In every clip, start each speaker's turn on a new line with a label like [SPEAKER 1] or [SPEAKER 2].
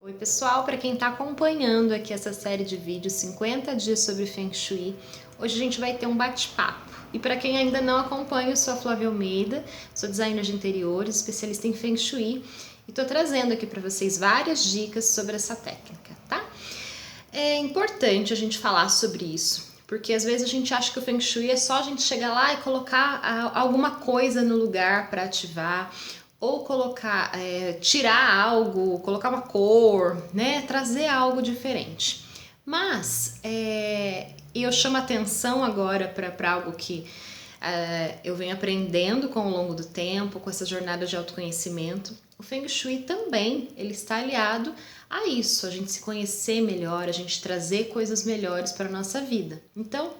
[SPEAKER 1] Oi pessoal, para quem está acompanhando aqui essa série de vídeos 50 dias sobre Feng Shui, hoje a gente vai ter um bate-papo. E para quem ainda não acompanha, eu sou a Flávia Almeida, sou designer de interiores, especialista em Feng Shui e estou trazendo aqui para vocês várias dicas sobre essa técnica, tá? É importante a gente falar sobre isso, porque às vezes a gente acha que o Feng Shui é só a gente chegar lá e colocar alguma coisa no lugar para ativar, ou colocar, tirar algo, colocar uma cor, né, trazer algo diferente. Mas eu chamo atenção agora para algo que eu venho aprendendo com o longo do tempo, com essa jornada de autoconhecimento. O Feng Shui também, ele está aliado a isso, a gente se conhecer melhor, a gente trazer coisas melhores para a nossa vida. Então,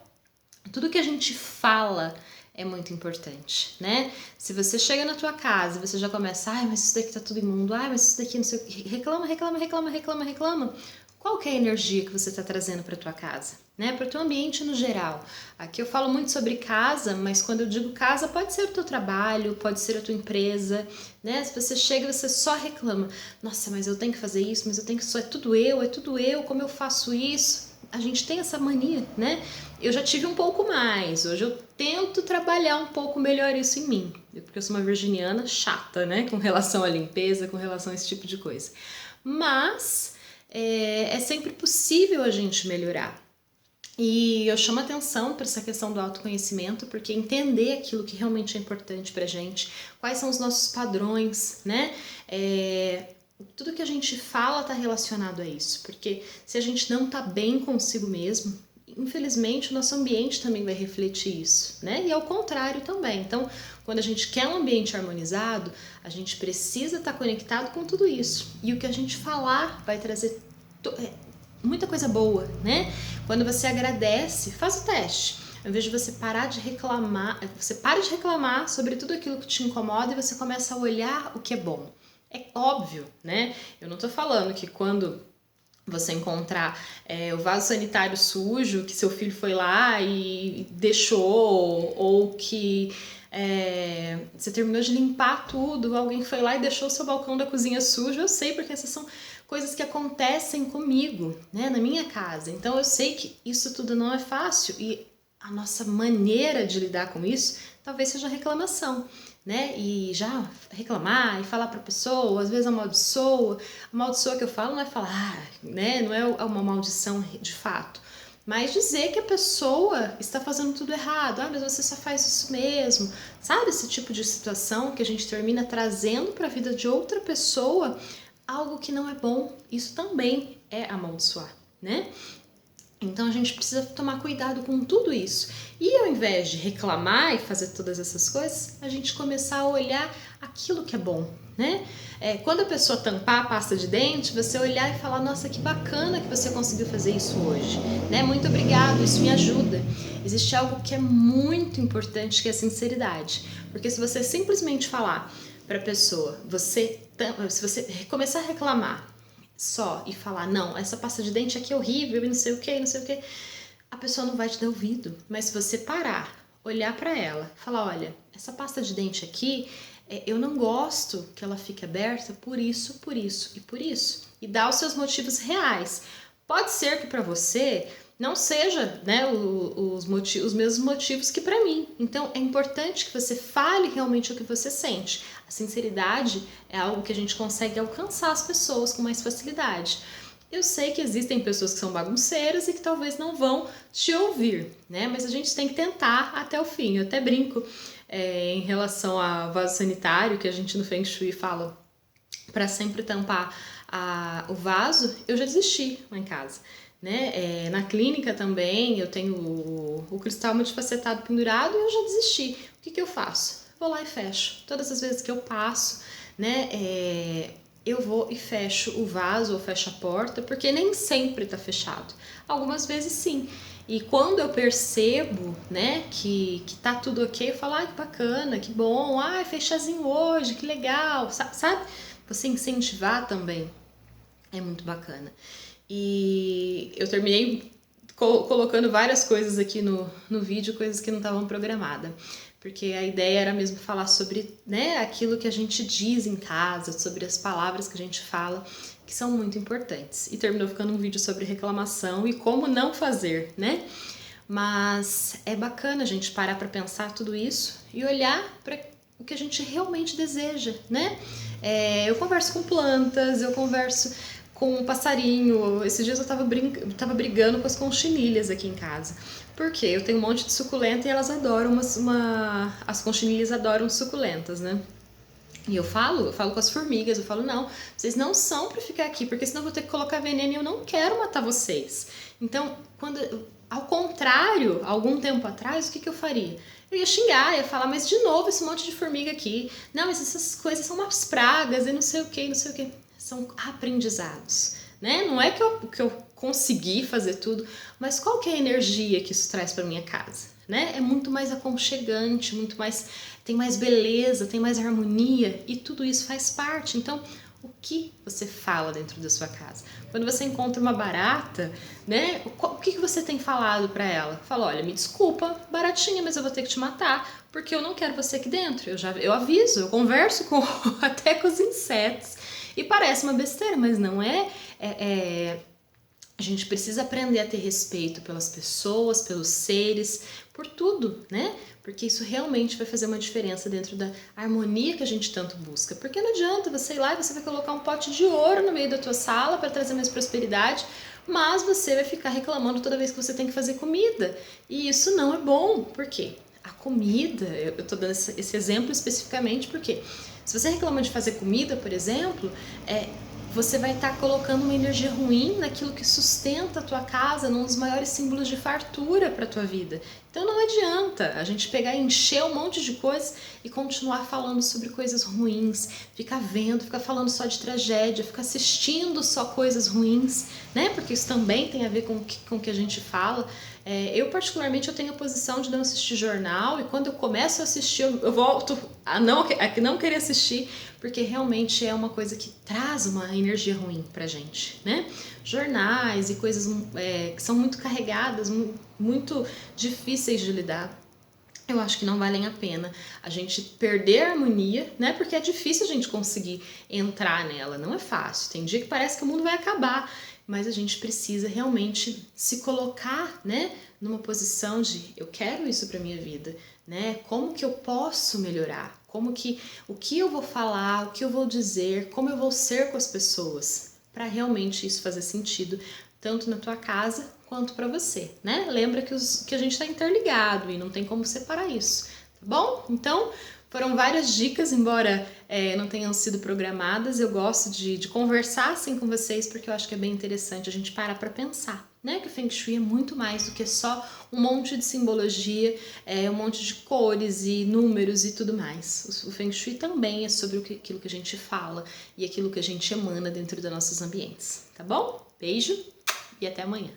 [SPEAKER 1] tudo que a gente fala é muito importante, né? Se você chega na tua casa e você já começa, ai, mas isso daqui tá tudo imundo, ai, mas isso daqui não sei o que, reclama, qual que é a energia que você tá trazendo para tua casa, né? Para o teu ambiente no geral. Aqui eu falo muito sobre casa, mas quando eu digo casa, pode ser o teu trabalho, pode ser a tua empresa, né? Se você chega e você só reclama, nossa, mas eu tenho que fazer isso, mas eu tenho que é tudo eu, como eu faço isso? A gente tem essa mania, né? Eu já tive um pouco mais, hoje eu tento trabalhar um pouco melhor isso em mim, porque eu sou uma virginiana chata, né? Com relação à limpeza, com relação a esse tipo de coisa. Mas é sempre possível a gente melhorar. E eu chamo atenção para essa questão do autoconhecimento, porque entender aquilo que realmente é importante pra gente, quais são os nossos padrões, né? Tudo que a gente fala está relacionado a isso, porque se a gente não tá bem consigo mesmo, infelizmente o nosso ambiente também vai refletir isso, né? E ao contrário também. Então, quando a gente quer um ambiente harmonizado, a gente precisa estar conectado com tudo isso. E o que a gente falar vai trazer muita coisa boa, né? Quando você agradece, faz o teste. Ao invés de você parar de reclamar, você para de reclamar sobre tudo aquilo que te incomoda e você começa a olhar o que é bom. É óbvio, né? Eu não tô falando que quando você encontrar o vaso sanitário sujo, que seu filho foi lá e deixou, ou que você terminou de limpar tudo, alguém foi lá e deixou o seu balcão da cozinha sujo, eu sei, porque essas são coisas que acontecem comigo, né, na minha casa. Então eu sei que isso tudo não é fácil e a nossa maneira de lidar com isso talvez seja reclamação, né? E já reclamar e falar para a pessoa, às vezes amaldiçoa. A maldiçoa que eu falo não é falar, né? Não é uma maldição de fato, mas dizer que a pessoa está fazendo tudo errado. Ah, mas você só faz isso mesmo. Sabe esse tipo de situação que a gente termina trazendo para a vida de outra pessoa algo que não é bom? Isso também é amaldiçoar, né? Então a gente precisa tomar cuidado com tudo isso. E ao invés de reclamar e fazer todas essas coisas, a gente começar a olhar aquilo que é bom, né? Quando a pessoa tampar a pasta de dente, você olhar e falar, nossa, que bacana que você conseguiu fazer isso hoje, né? Muito obrigado, isso me ajuda. Existe algo que é muito importante, que é a sinceridade. Porque se você simplesmente falar para a pessoa, se você começar a reclamar só e falar, não, essa pasta de dente aqui é horrível e não sei o que, a pessoa não vai te dar ouvido. Mas se você parar, olhar para ela, falar, olha, essa pasta de dente aqui, eu não gosto que ela fique aberta por isso e por isso. E dar os seus motivos reais. Pode ser que para você não seja, né, os mesmos motivos que para mim. Então é importante que você fale realmente o que você sente. A sinceridade é algo que a gente consegue alcançar as pessoas com mais facilidade. Eu sei que existem pessoas que são bagunceiras e que talvez não vão te ouvir, né? Mas a gente tem que tentar até o fim. Eu até brinco em relação ao vaso sanitário, que a gente no Feng Shui fala para sempre tampar o vaso. Eu já desisti lá em casa, né? Na clínica também eu tenho o cristal multifacetado pendurado e eu já desisti. O que eu faço? Vou lá e fecho. Todas as vezes que eu passo, né, eu vou e fecho o vaso ou fecho a porta, porque nem sempre tá fechado. Algumas vezes sim. E quando eu percebo, né, que tá tudo ok, eu falo, ah, que bacana, que bom, ah, fechazinho hoje, que legal, sabe? Você incentivar também é muito bacana. E eu terminei colocando várias coisas aqui no vídeo, coisas que não estavam programadas. Porque a ideia era mesmo falar sobre, né, aquilo que a gente diz em casa, sobre as palavras que a gente fala. que são muito importantes. E terminou ficando um vídeo sobre reclamação e como não fazer, né? Mas é bacana a gente parar para pensar tudo isso e olhar para o que a gente realmente deseja, né? Eu converso com plantas, eu converso com um passarinho. Esses dias eu tava brigando com as conchinilhas aqui em casa. Por quê? Eu tenho um monte de suculenta e elas adoram as conchinilhas adoram suculentas, né? E eu falo com as formigas, eu falo, não, vocês não são para ficar aqui, porque senão eu vou ter que colocar veneno e eu não quero matar vocês. Então, ao contrário, algum tempo atrás, o que eu faria? Eu ia xingar, ia falar, mas de novo esse monte de formiga aqui. Não, mas essas coisas são umas pragas e não sei o que, não sei o que. São aprendizados, né? Não é que eu consegui fazer tudo, mas qual que é a energia que isso traz para minha casa? Né? É muito mais aconchegante, tem mais beleza, tem mais harmonia e tudo isso faz parte. Então, o que você fala dentro da sua casa? Quando você encontra uma barata, né? O que você tem falado para ela? Fala, olha, me desculpa, baratinha, mas eu vou ter que te matar, porque eu não quero você aqui dentro. Eu aviso, eu converso até com os insetos. E parece uma besteira, mas não é. A gente precisa aprender a ter respeito pelas pessoas, pelos seres, por tudo, né? Porque isso realmente vai fazer uma diferença dentro da harmonia que a gente tanto busca. Porque não adianta você ir lá e você vai colocar um pote de ouro no meio da tua sala para trazer mais prosperidade, mas você vai ficar reclamando toda vez que você tem que fazer comida. E isso não é bom. Por quê? A comida, eu tô dando esse exemplo especificamente porque se você reclama de fazer comida, por exemplo, você vai estar colocando uma energia ruim naquilo que sustenta a tua casa, num dos maiores símbolos de fartura para a tua vida. Então não adianta a gente pegar e encher um monte de coisas e continuar falando sobre coisas ruins, ficar falando só de tragédia, ficar assistindo só coisas ruins, né? Porque isso também tem a ver com o que a gente fala. Eu particularmente eu tenho a posição de não assistir jornal e quando eu começo a assistir eu volto a não querer assistir, porque realmente é uma coisa que traz uma energia ruim pra gente, né? Jornais e coisas que são muito carregadas, muito difíceis de lidar, eu acho que não valem a pena a gente perder a harmonia, né? Porque é difícil a gente conseguir entrar nela, não é fácil. Tem dia que parece que o mundo vai acabar, mas a gente precisa realmente se colocar, né, numa posição de eu quero isso para minha vida, né? Como que eu posso melhorar? O que eu vou falar, o que eu vou dizer, como eu vou ser com as pessoas, para realmente isso fazer sentido tanto na tua casa quanto para você, né? Lembra que a gente está interligado e não tem como separar isso, tá bom? Então, foram várias dicas, embora não tenham sido programadas, eu gosto de conversar assim com vocês, porque eu acho que é bem interessante a gente parar para pensar, né? Que o Feng Shui é muito mais do que só um monte de simbologia, um monte de cores e números e tudo mais. O Feng Shui também é sobre aquilo que a gente fala e aquilo que a gente emana dentro dos nossos ambientes, tá bom? Beijo! E até amanhã.